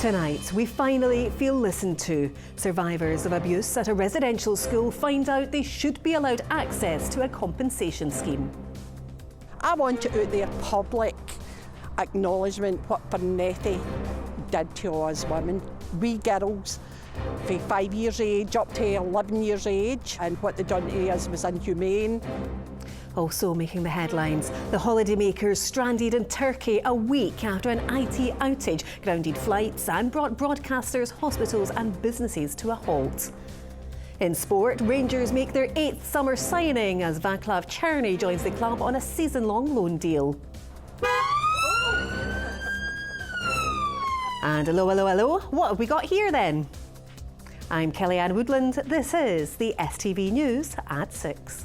Tonight, we finally feel listened to. Survivors of abuse at a residential school find out they should be allowed access to a compensation scheme. I want it out there public acknowledgement what Forne did to us women. We girls, from 5 years age up to 11 years age, and what they done to us was inhumane. Also making the headlines, the holidaymakers stranded in Turkey a week after an IT outage grounded flights and brought broadcasters, hospitals and businesses to a halt. In sport, Rangers make their 8th summer signing as Václav Černý joins the club on a season-long loan deal. And hello, what have we got here then? I'm Kellyanne Woodland, this is the STV News at 6.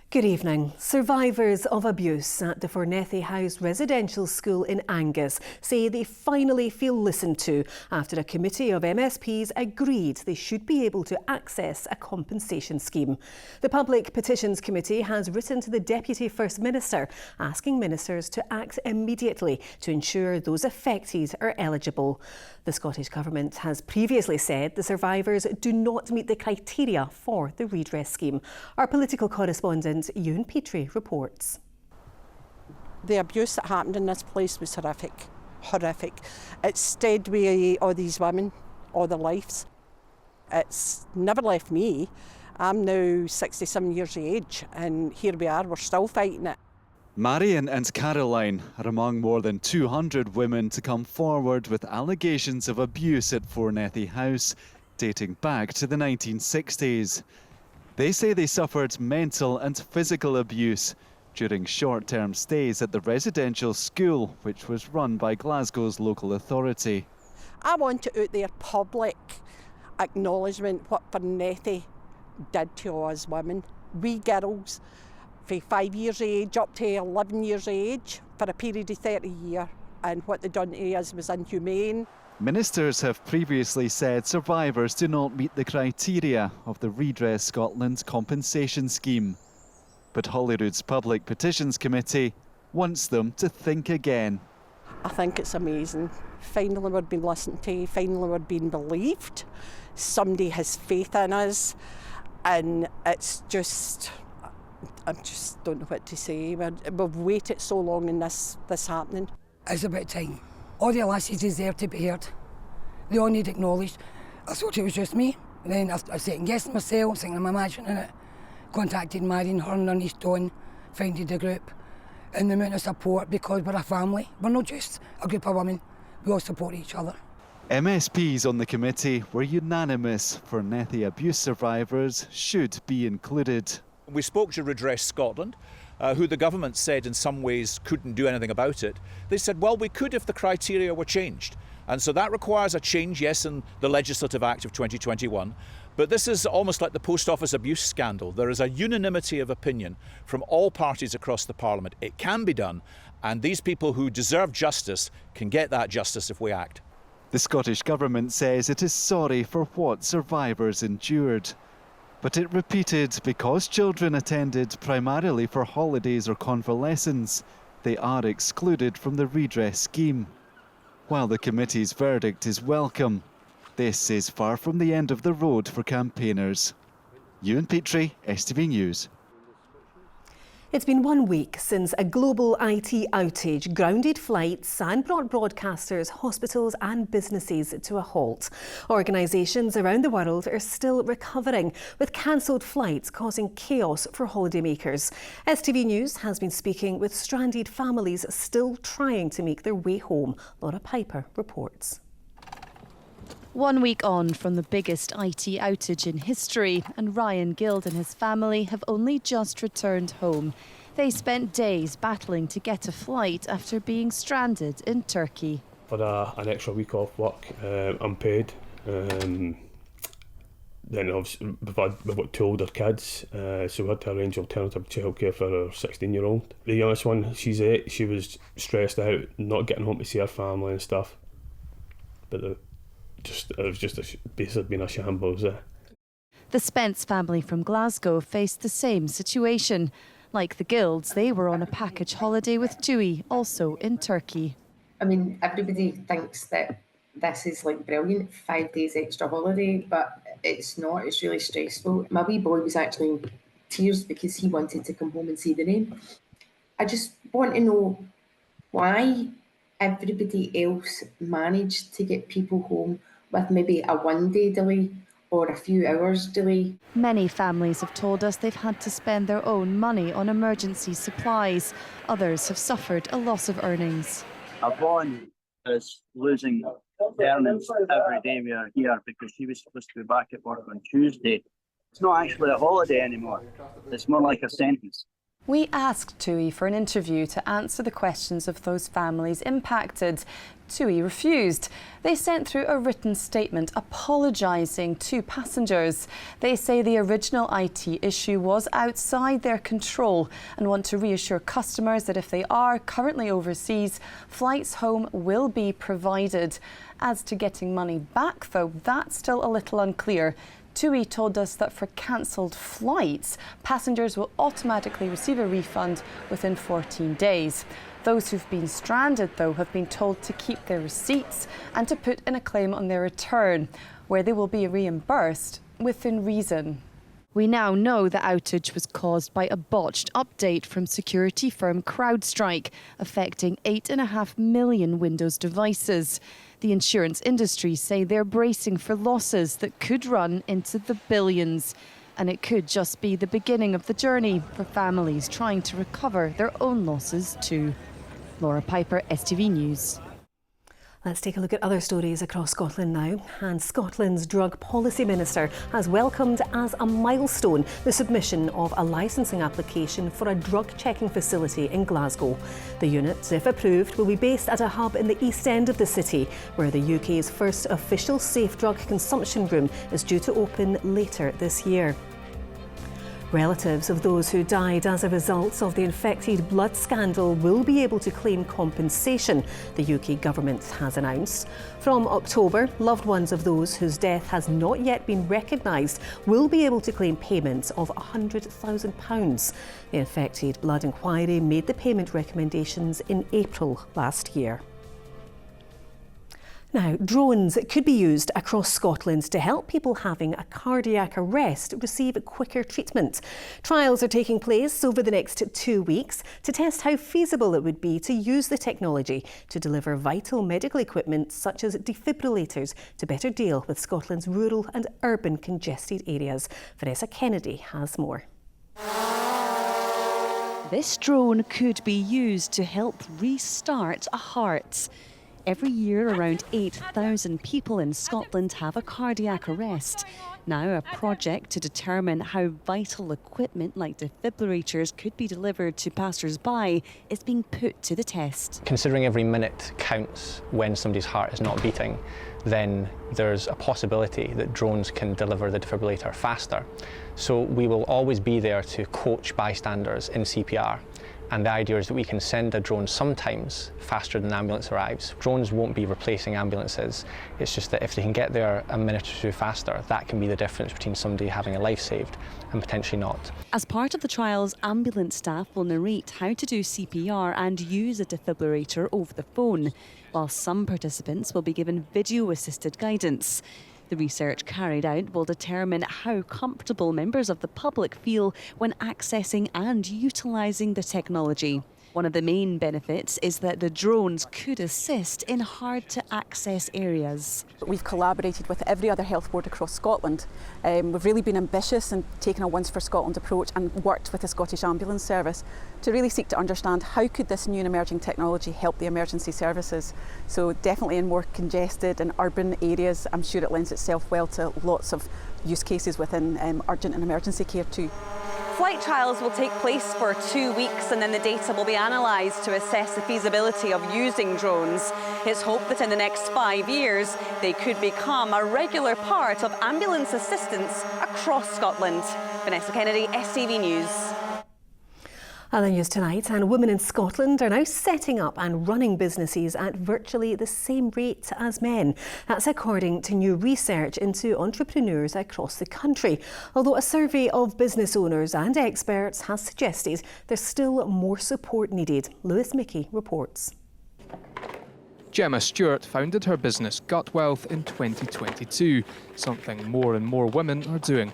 Good evening. Survivors of abuse at the Forne House residential school in Angus say they finally feel listened to after a committee of MSPs agreed they should be able to access a compensation scheme. The Public Petitions Committee has written to the Deputy First Minister asking ministers to act immediately to ensure those affected are eligible. The Scottish Government has previously said the survivors do not meet the criteria for the redress scheme. Our political correspondent Ewan Petrie reports. The abuse that happened in this place was horrific. It stayed with all these women all their lives. It's never left me. I'm now 67 years of age and here we are, we're still fighting it. Marion and Caroline are among more than 200 women to come forward with allegations of abuse at Forne House, dating back to the 1960s. They say they suffered mental and physical abuse during short-term stays at the residential school, which was run by Glasgow's local authority. I want it out there public acknowledgement what Forne did to us women. We girls, from 5 years age up to 11 years age for a period of 30 years, and what they done to us was inhumane. Ministers have previously said survivors do not meet the criteria of the Redress Scotland compensation scheme. But Holyrood's Public Petitions Committee wants them to think again. I think it's amazing. Finally we're being listened to, finally we're being believed. Somebody has faith in us, and it's just, I just don't know what to say. We've waited so long in this happening. It's about time. All the lassies deserve to be heard. They all need acknowledged. I thought it was just me. And then I second-guessed myself, thinking I'm imagining it. Contacted Marion, her and East Dawn, founded the group. And the amount of support, because we're a family. We're not just a group of women, we all support each other. MSPs on the committee were unanimous. Forne abuse survivors should be included. We spoke to Redress Scotland, who the government said in some ways couldn't do anything about it. They said, well, we could if the criteria were changed. And so that requires a change, yes, in the Legislative Act of 2021. But this is almost like the post office abuse scandal. There is a unanimity of opinion from all parties across the Parliament. It can be done, and these people who deserve justice can get that justice if we act. The Scottish Government says it is sorry for what survivors endured. But it repeated because children attended primarily for holidays or convalescence, they are excluded from the redress scheme. While the committee's verdict is welcome, this is far from the end of the road for campaigners. Ewan Petrie, STV News. It's been 1 week since a global IT outage grounded flights and brought broadcasters, hospitals and businesses to a halt. Organisations around the world are still recovering, with cancelled flights causing chaos for holidaymakers. STV News has been speaking with stranded families still trying to make their way home. Laura Piper reports. 1 week on from the biggest IT outage in history, and Ryan Guild and his family have only just returned home. They spent days battling to get a flight after being stranded in Turkey. For an extra week off work, unpaid. Then obviously we've got 2 older kids, so we had to arrange alternative childcare for our 16-year-old. The youngest one, she's 8, she was stressed out, not getting home to see her family and stuff. But it was just basically been a shambles there. The Spence family from Glasgow faced the same situation. Like the Guilds, they were on a package holiday with Dewey, also in Turkey. I mean, everybody thinks that this is like brilliant, 5 days extra holiday, but it's not, it's really stressful. My wee boy was actually in tears because he wanted to come home and see the rain. I just want to know why everybody else managed to get people home with maybe a 1-day delay or a few hours delay. Many families have told us they've had to spend their own money on emergency supplies. Others have suffered a loss of earnings. Yvonne is losing earnings every day we are here because she was supposed to be back at work on Tuesday. It's not actually a holiday anymore. It's more like a sentence. We asked Tui for an interview to answer the questions of those families impacted. Tui refused. They sent through a written statement apologising to passengers. They say the original IT issue was outside their control and want to reassure customers that if they are currently overseas, flights home will be provided. As to getting money back, though, that's still a little unclear. TUI told us that for cancelled flights, passengers will automatically receive a refund within 14 days. Those who've been stranded, though, have been told to keep their receipts and to put in a claim on their return, where they will be reimbursed within reason. We now know the outage was caused by a botched update from security firm CrowdStrike, affecting 8.5 million Windows devices. The insurance industry say they're bracing for losses that could run into the billions. And it could just be the beginning of the journey for families trying to recover their own losses too. Laura Piper, STV News. Let's take a look at other stories across Scotland now. And Scotland's Drug Policy Minister has welcomed as a milestone the submission of a licensing application for a drug checking facility in Glasgow. The unit, if approved, will be based at a hub in the east end of the city, where the UK's first official safe drug consumption room is due to open later this year. Relatives of those who died as a result of the infected blood scandal will be able to claim compensation, the UK government has announced. From October, loved ones of those whose death has not yet been recognised will be able to claim payments of £100,000. The infected blood inquiry made the payment recommendations in April last year. Now, drones could be used across Scotland to help people having a cardiac arrest receive quicker treatment. Trials are taking place over the next 2 weeks to test how feasible it would be to use the technology to deliver vital medical equipment such as defibrillators to better deal with Scotland's rural and urban congested areas. Vanessa Kennedy has more. This drone could be used to help restart a heart. Every year, around 8,000 people in Scotland have a cardiac arrest. Now, a project to determine how vital equipment like defibrillators could be delivered to passers-by is being put to the test. Considering every minute counts when somebody's heart is not beating, then there's a possibility that drones can deliver the defibrillator faster. So we will always be there to coach bystanders in CPR. And the idea is that we can send a drone sometimes faster than the ambulance arrives. Drones won't be replacing ambulances. It's just that if they can get there a minute or two faster, that can be the difference between somebody having a life saved and potentially not. As part of the trials, ambulance staff will narrate how to do CPR and use a defibrillator over the phone, while some participants will be given video-assisted guidance. The research carried out will determine how comfortable members of the public feel when accessing and utilising the technology. One of the main benefits is that the drones could assist in hard-to-access areas. We've collaborated with every other health board across Scotland. We've really been ambitious and taken a Once for Scotland approach and worked with the Scottish Ambulance Service to really seek to understand how could this new and emerging technology help the emergency services. So definitely in more congested and urban areas, I'm sure it lends itself well to lots of use cases within urgent and emergency care too. Flight trials will take place for 2 weeks and then the data will be analysed to assess the feasibility of using drones. It's hoped that in the next 5 years they could become a regular part of ambulance assistance across Scotland. Vanessa Kennedy, STV News. Other news tonight, and women in Scotland are now setting up and running businesses at virtually the same rate as men. That's according to new research into entrepreneurs across the country. Although a survey of business owners and experts has suggested there's still more support needed. Lewis Mickey reports. Gemma Stewart founded her business Gutwealth in 2022, something more and more women are doing.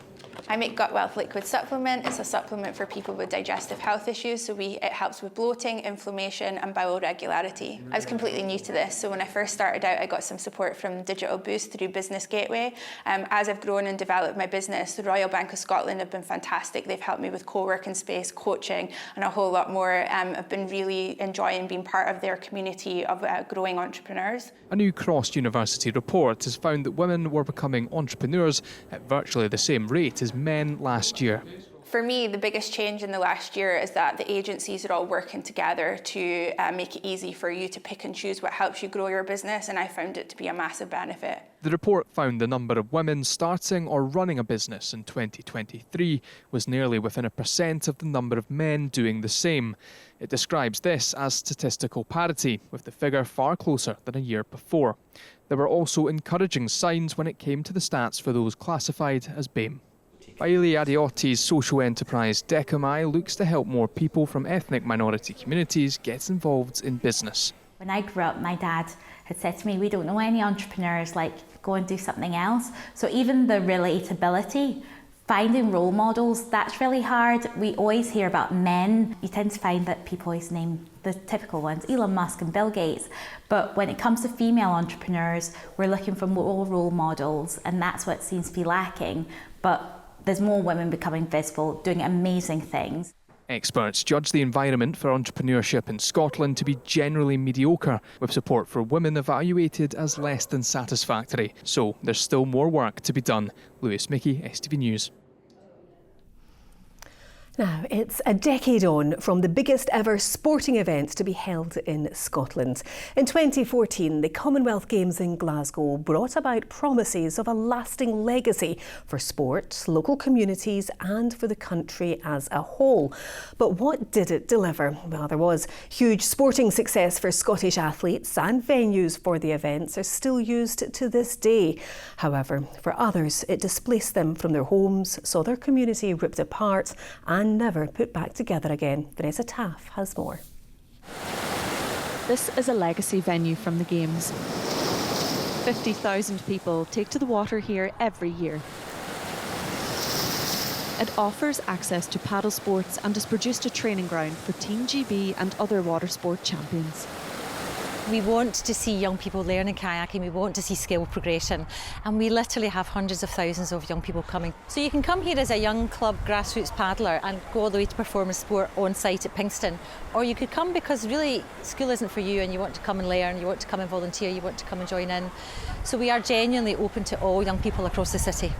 I make Gutwealth liquid supplement. It's a supplement for people with digestive health issues, so it helps with bloating, inflammation and bowel regularity. I was completely new to this, so when I first started out I got some support from Digital Boost through Business Gateway. As I've grown and developed my business, the Royal Bank of Scotland have been fantastic. They've helped me with co-working space, coaching and a whole lot more. I've been really enjoying being part of their community of growing entrepreneurs. A new cross-university report has found that women were becoming entrepreneurs at virtually the same rate as men last year. For me, the biggest change in the last year is that the agencies are all working together to make it easy for you to pick and choose what helps you grow your business, and I found it to be a massive benefit. The report found the number of women starting or running a business in 2023 was nearly within 1% of the number of men doing the same. It describes this as statistical parity, with the figure far closer than a year before. There were also encouraging signs when it came to the stats for those classified as BAME. Bailey Adiotti's social enterprise Decamai looks to help more people from ethnic minority communities get involved in business. When I grew up, my dad had said to me, we don't know any entrepreneurs, like go and do something else. So even the relatability, finding role models, that's really hard. We always hear about men. You tend to find that people always name the typical ones, Elon Musk and Bill Gates. But when it comes to female entrepreneurs, we're looking for more role models, and that's what seems to be lacking. But there's more women becoming visible, doing amazing things. Experts judge the environment for entrepreneurship in Scotland to be generally mediocre, with support for women evaluated as less than satisfactory. So there's still more work to be done. Lewis Mickey, STV News. Now, it's a decade on from the biggest ever sporting event to be held in Scotland. In 2014, the Commonwealth Games in Glasgow brought about promises of a lasting legacy for sport, local communities and for the country as a whole. But what did it deliver? Well, there was huge sporting success for Scottish athletes, and venues for the events are still used to this day. However, for others, it displaced them from their homes, saw their community ripped apart and never put back together again. Vanessa Taff has more. This is a legacy venue from the Games. 50,000 people take to the water here every year. It offers access to paddle sports and has produced a training ground for Team GB and other water sport champions. We want to see young people learning kayaking, we want to see skill progression, and we literally have hundreds of thousands of young people coming. So you can come here as a young club grassroots paddler and go all the way to performance sport on site at Pinkston, or you could come because really school isn't for you and you want to come and learn, you want to come and volunteer, you want to come and join in. So we are genuinely open to all young people across the city.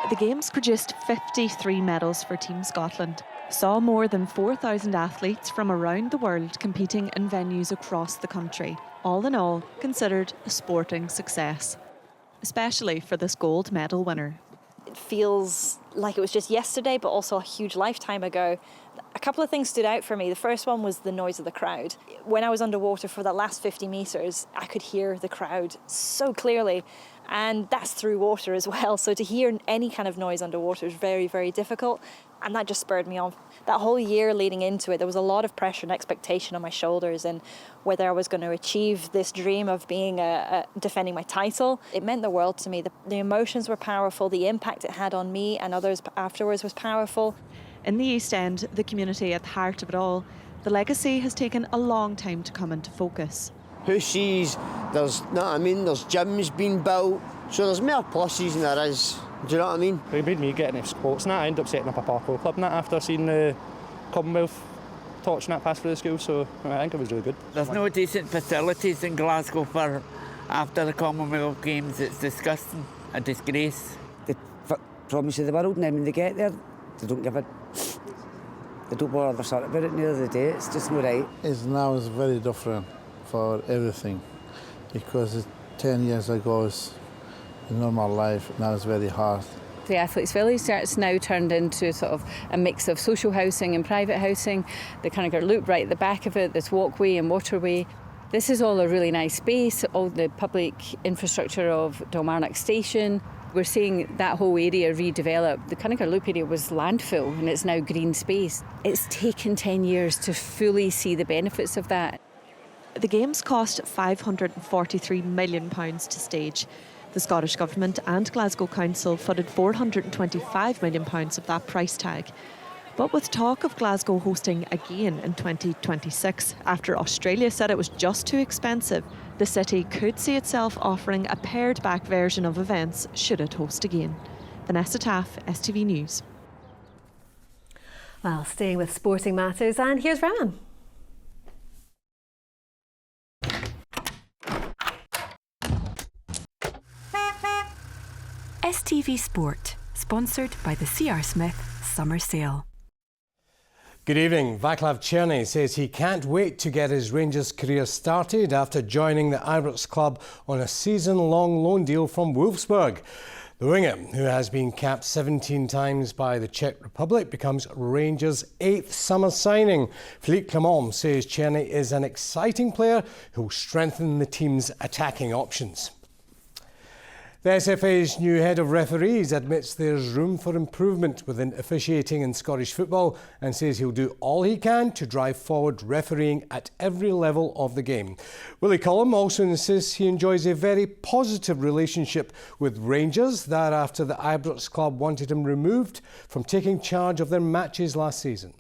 The Games produced 53 medals for Team Scotland. Saw more than 4,000 athletes from around the world competing in venues across the country. All in all, considered a sporting success, especially for this gold medal winner. It feels like it was just yesterday, but also a huge lifetime ago. A couple of things stood out for me. The first one was the noise of the crowd. When I was underwater for that last 50 metres, I could hear the crowd so clearly. And that's through water as well. So to hear any kind of noise underwater is very, very difficult. And that just spurred me on. That whole year leading into it, there was a lot of pressure and expectation on my shoulders, and whether I was going to achieve this dream of being defending my title. It meant the world to me. The emotions were powerful. The impact it had on me and others afterwards was powerful. In the East End, the community at the heart of it all, the legacy has taken a long time to come into focus. Who sees there's, you know what I mean, there's gyms being built, so there's more pluses than there is. Do you know what I mean? It made me get into sports and that. I ended up setting up a parkour club and that after seeing the Commonwealth torch and that pass through the school, so I think it was really good. There's no decent facilities in Glasgow for after the Commonwealth Games. It's disgusting, a disgrace. The problems of the world, and then when they get there, they don't give it. They don't bother their about it near the day. It's just not right. Now is very different for everything, because 10 years ago it's a normal life. Now it's very hard. The Athletes Village, it's now turned into sort of a mix of social housing and private housing. The kind of got a loop right at the back of it, this walkway and waterway. This is all a really nice space, all the public infrastructure of Dalmarnock Station. We're seeing that whole area redevelop. The Cunningar Loop area was landfill and it's now green space. It's taken 10 years to fully see the benefits of that. The Games cost £543 million to stage. The Scottish Government and Glasgow Council footed £425 million of that price tag. But with talk of Glasgow hosting again in 2026, after Australia said it was just too expensive, the city could see itself offering a pared-back version of events should it host again. Vanessa Taff, STV News. Well, staying with sporting matters, and here's Ram. STV Sport, sponsored by the C.R. Smith Summer Sale. Good evening. Vaclav Černý says he can't wait to get his Rangers career started after joining the Ibrox club on a season-long loan deal from Wolfsburg. The winger, who has been capped 17 times by the Czech Republic, becomes Rangers' 8th summer signing. Philippe Clement says Černý is an exciting player who will strengthen the team's attacking options. The SFA's new head of referees admits there's room for improvement within officiating in Scottish football and says he'll do all he can to drive forward refereeing at every level of the game. Willie Collum also insists he enjoys a very positive relationship with Rangers, that after the Ibrox club wanted him removed from taking charge of their matches last season.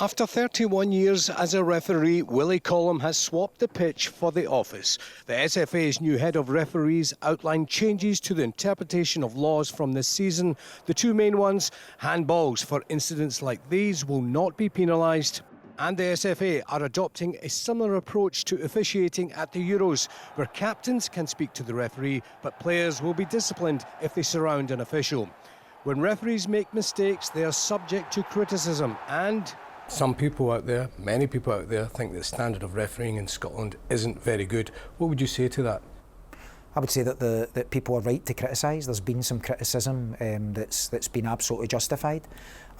After 31 years as a referee, Willie Collum has swapped the pitch for the office. The SFA's new head of referees outlined changes to the interpretation of laws from this season. The two main ones, handballs for incidents like these will not be penalised. And the SFA are adopting a similar approach to officiating at the Euros, where captains can speak to the referee, but players will be disciplined if they surround an official. When referees make mistakes, they are subject to criticism, and some people out there, many people out there, think the standard of refereeing in Scotland isn't very good. What would you say to that? I would say that people are right to criticise. There's been some criticism that's been absolutely justified.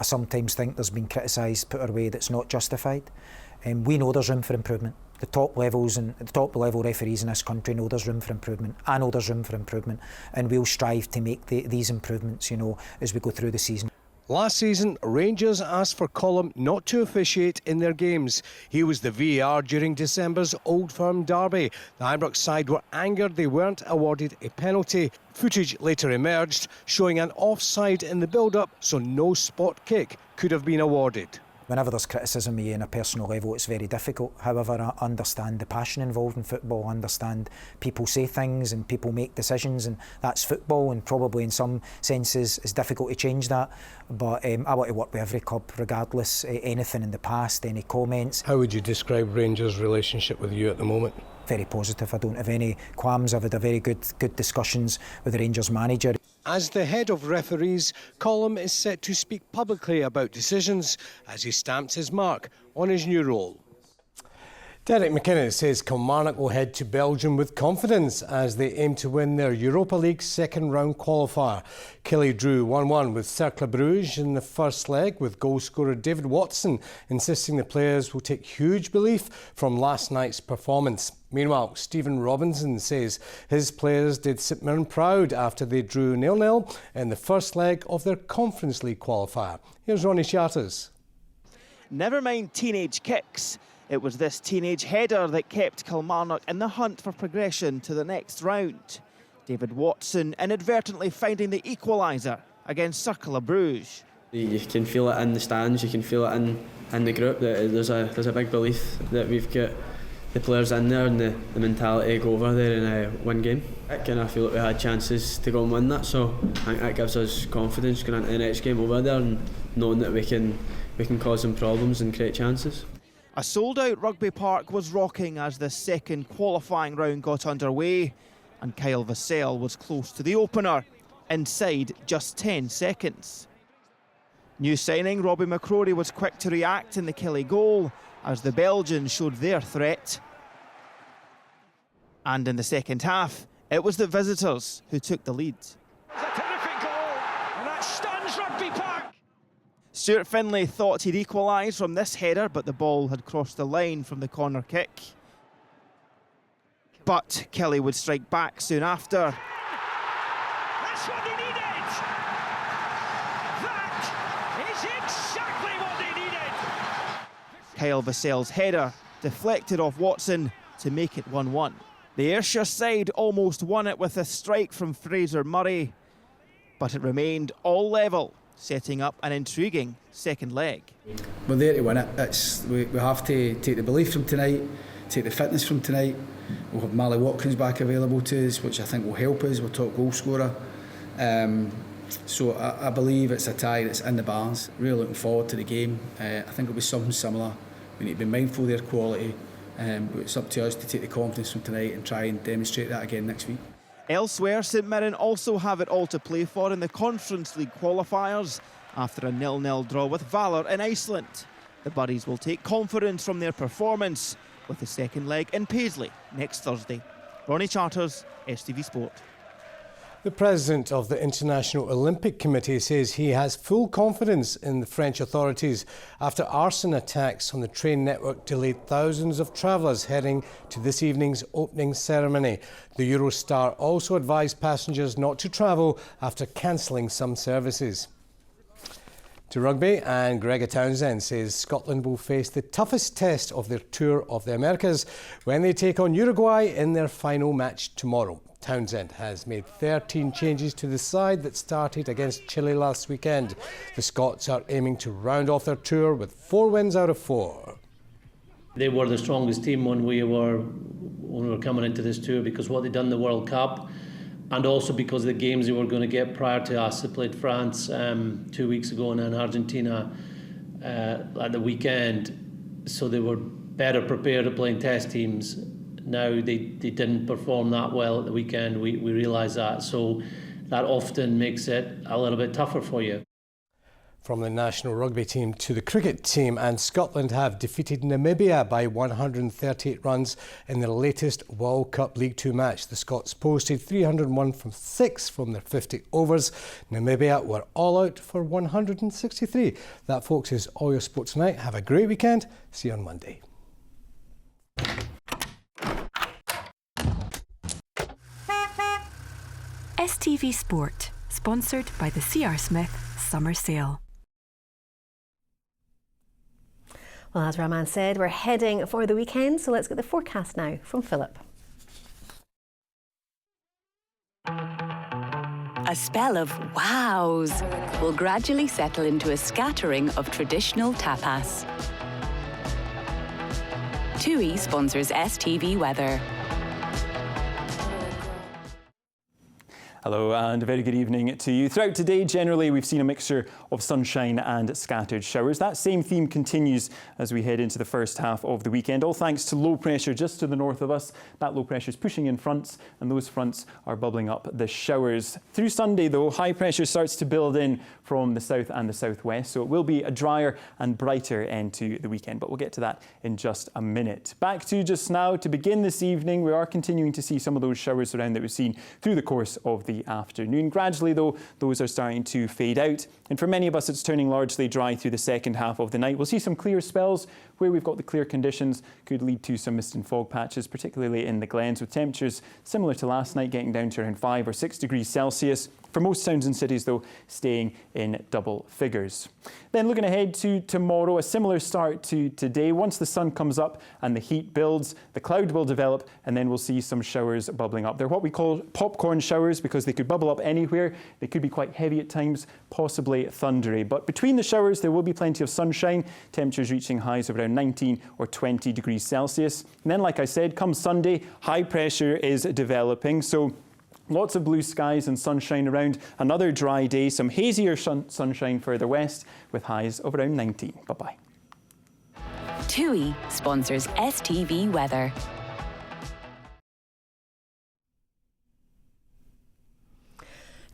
I sometimes think there's been criticised put away that's not justified. We know there's room for improvement. The top levels and the top level referees in this country know there's room for improvement. I know there's room for improvement, and we'll strive to make these improvements, as we go through the season. Last season, Rangers asked for Collum not to officiate in their games. He was the VAR during December's Old Firm derby. The Ibrox side were angered they weren't awarded a penalty. Footage later emerged showing an offside in the build-up, so no spot kick could have been awarded. Whenever there's criticism of you on a personal level, it's very difficult. However, I understand the passion involved in football. I understand people say things and people make decisions, and that's football, and probably in some senses it's difficult to change that. But I want to work with every club, regardless anything in the past, any comments. How would you describe Rangers' relationship with you at the moment? Very positive. I don't have any qualms. I've had a very good discussions with the Rangers manager. As the head of referees, Collum is set to speak publicly about decisions as he stamps his mark on his new role. Derek McInnes says Kilmarnock will head to Belgium with confidence as they aim to win their Europa League second round qualifier. Killie drew 1-1 with Cercle Bruges in the first leg, with goal scorer David Watson insisting the players will take huge belief from last night's performance. Meanwhile, Stephen Robinson says his players did St Mirren proud after they drew 0-0 in the first leg of their Conference League qualifier. Here's Ronnie Charters. Never mind teenage kicks. It was this teenage header that kept Kilmarnock in the hunt for progression to the next round. David Watson inadvertently finding the equaliser against Cercle Bruges. You can feel it in the stands, you can feel it in the group, that there's a big belief that we've got the players in there and the mentality to go over there and win game. I feel like we had chances to go and win that, so I think that gives us confidence going into the next game over there and knowing that we can cause some problems and create chances. A sold-out Rugby Park was rocking as the second qualifying round got underway, and Kyle Vassell was close to the opener. inside just 10 seconds. New signing Robbie McCrory was quick to react in the Kelly goal as the Belgians showed their threat. And in the second half, it was the visitors who took the lead. It's a terrific goal, and that stuns Rugby Park. Stuart Finlay thought he'd equalise from this header, but the ball had crossed the line from the corner kick. But Kelly would strike back soon after. That's what they needed. That is exactly what they needed. Kyle Vassell's header deflected off Watson to make it 1-1. The Ayrshire side almost won it with a strike from Fraser Murray, but it remained all level, setting up an intriguing second leg. We're there to win it. We have to take the belief from tonight, take the fitness from tonight. We'll have Mally Watkins back available to us, which I think will help us. We're top goal scorer. So I believe it's a tie that's in the balance. Really looking forward to the game. I think it'll be something similar. We need to be mindful of their quality. But it's up to us to take the confidence from tonight and try and demonstrate that again next week. Elsewhere, St Mirren also have it all to play for in the Conference League qualifiers after a 0-0 draw with Valor in Iceland. The Buddies will take confidence from their performance with the second leg in Paisley next Thursday. Ronnie Charters, STV Sport. The president of the International Olympic Committee says he has full confidence in the French authorities after arson attacks on the train network delayed thousands of travellers heading to this evening's opening ceremony. The Eurostar also advised passengers not to travel after cancelling some services. To rugby, and Gregor Townsend says Scotland will face the toughest test of their tour of the Americas when they take on Uruguay in their final match tomorrow. Townsend has made 13 changes to the side that started against Chile last weekend. The Scots are aiming to round off their tour with 4 wins out of 4. They were the strongest team when we were coming into this tour because what they'd done in the World Cup, and also because of the games they were going to get prior to us. They played France 2 weeks ago and then Argentina at the weekend, so they were better prepared at playing test teams. Now they didn't perform that well at the weekend, we realise that, so that often makes it a little bit tougher for you. From the national rugby team to the cricket team, and Scotland have defeated Namibia by 138 runs in their latest World Cup League Two match. The Scots posted 301 from 6 from their 50 overs. Namibia were all out for 163. That, folks, is all your sport tonight. Have a great weekend. See you on Monday. STV Sport, sponsored by the C.R. Smith Summer Sale. Well, as Rahman said, we're heading for the weekend, so let's get the forecast now from Philip. A spell of wows will gradually settle into a scattering of traditional tapas. TUI sponsors STV Weather. Hello and a very good evening to you. Throughout today, generally, we've seen a mixture of sunshine and scattered showers. That same theme continues as we head into the first half of the weekend, all thanks to low pressure just to the north of us. That low pressure is pushing in fronts, and those fronts are bubbling up the showers. Through Sunday, though, high pressure starts to build in from the south and the southwest, so it will be a drier and brighter end to the weekend, but we'll get to that in just a minute. Back to just now, to begin this evening, we are continuing to see some of those showers around that we've seen through the course of the afternoon. Gradually, though, those are starting to fade out, and for many of us it's turning largely dry through the second half of the night. We'll see some clear spells where we've got the clear conditions, could lead to some mist and fog patches, particularly in the Glens, with temperatures similar to last night, getting down to around 5 or 6 degrees Celsius. For most towns and cities, though, staying in double figures. Then looking ahead to tomorrow, a similar start to today. Once the sun comes up and the heat builds, the cloud will develop, and then we'll see some showers bubbling up. They're what we call popcorn showers because they could bubble up anywhere. They could be quite heavy at times, possibly thundery. But between the showers, there will be plenty of sunshine, temperatures reaching highs of around 19 or 20 degrees Celsius. And then, like I said, come Sunday, high pressure is developing. So lots of blue skies and sunshine around. Another dry day, some hazier sunshine further west with highs of around 19. Bye-bye. TUI sponsors STV Weather.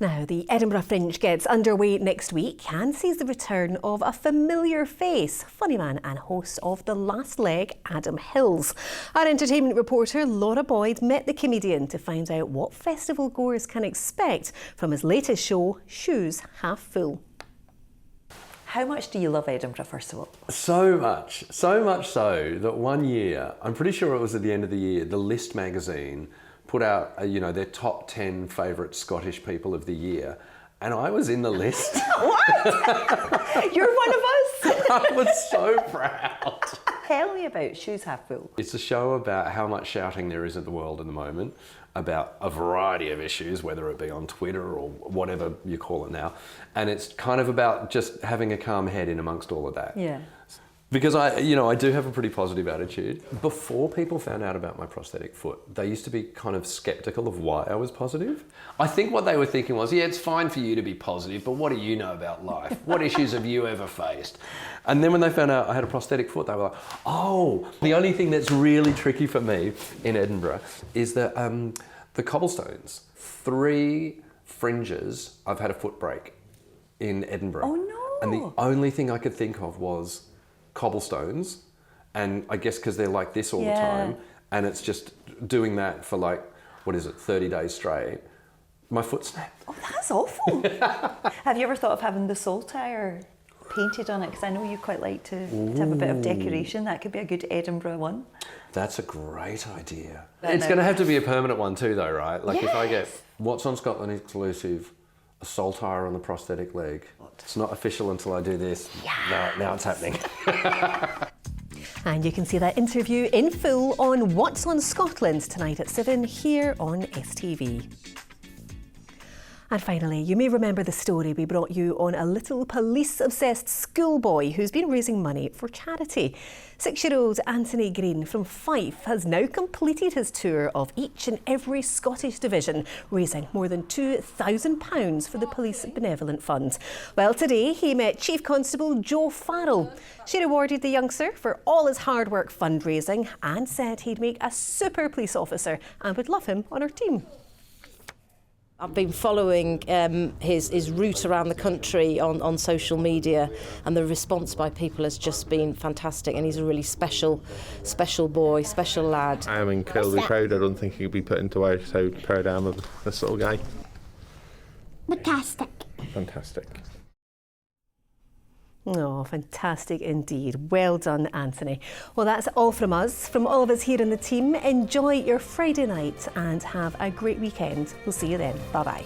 Now, the Edinburgh Fringe gets underway next week and sees the return of a familiar face, funny man and host of The Last Leg, Adam Hills. Our entertainment reporter Laura Boyd met the comedian to find out what festival goers can expect from his latest show, Shoes Half Full. How much do you love Edinburgh, first of all? So much so that one year, I'm pretty sure it was at the end of the year, the List magazine put out, their top 10 favourite Scottish people of the year, and I was in the list. What? You're one of us? I was so proud. Tell me about Shoes Half Full. It's a show about how much shouting there is in the world at the moment, about a variety of issues, whether it be on Twitter or whatever you call it now. And it's kind of about just having a calm head in amongst all of that. Yeah. Because I do have a pretty positive attitude. Before people found out about my prosthetic foot, they used to be kind of skeptical of why I was positive. I think what they were thinking was, yeah, it's fine for you to be positive, but what do you know about life? What issues have you ever faced? And then when they found out I had a prosthetic foot, they were like, oh. The only thing that's really tricky for me in Edinburgh is that the cobblestones, 3 fringes, I've had a foot break in Edinburgh. Oh no. And the only thing I could think of was cobblestones, and I guess because they're like this all the time, and it's just doing that for 30 days straight, my foot snapped. Oh, that's awful. Have you ever thought of having the soul tire painted on it? Because I know you quite like to have a bit of decoration. That could be a good Edinburgh one. That's a great idea. It's going to have to be a permanent one too, though, right? Like if I get What's on Scotland exclusive, a soul tire on the prosthetic leg. It's not official until I do this. Yeah. Now it's happening. And you can see that interview in full on What's on Scotland tonight at 7 here on STV. And finally, you may remember the story we brought you on a little police-obsessed schoolboy who's been raising money for charity. 6-year-old Anthony Green from Fife has now completed his tour of each and every Scottish division, raising more than £2,000 for the Police Benevolent Fund. Well, today he met Chief Constable Jo Farrell. She rewarded the youngster for all his hard work fundraising and said he'd make a super police officer and would love him on her team. I've been following his route around the country on social media, and the response by people has just been fantastic, and he's a really special boy, special lad. I am incredibly proud. I don't think he could be put into words how proud I am of this little guy. Fantastic. Oh, fantastic indeed. Well done, Anthony. Well, that's all from us, from all of us here in the team. Enjoy your Friday night and have a great weekend. We'll see you then. Bye-bye.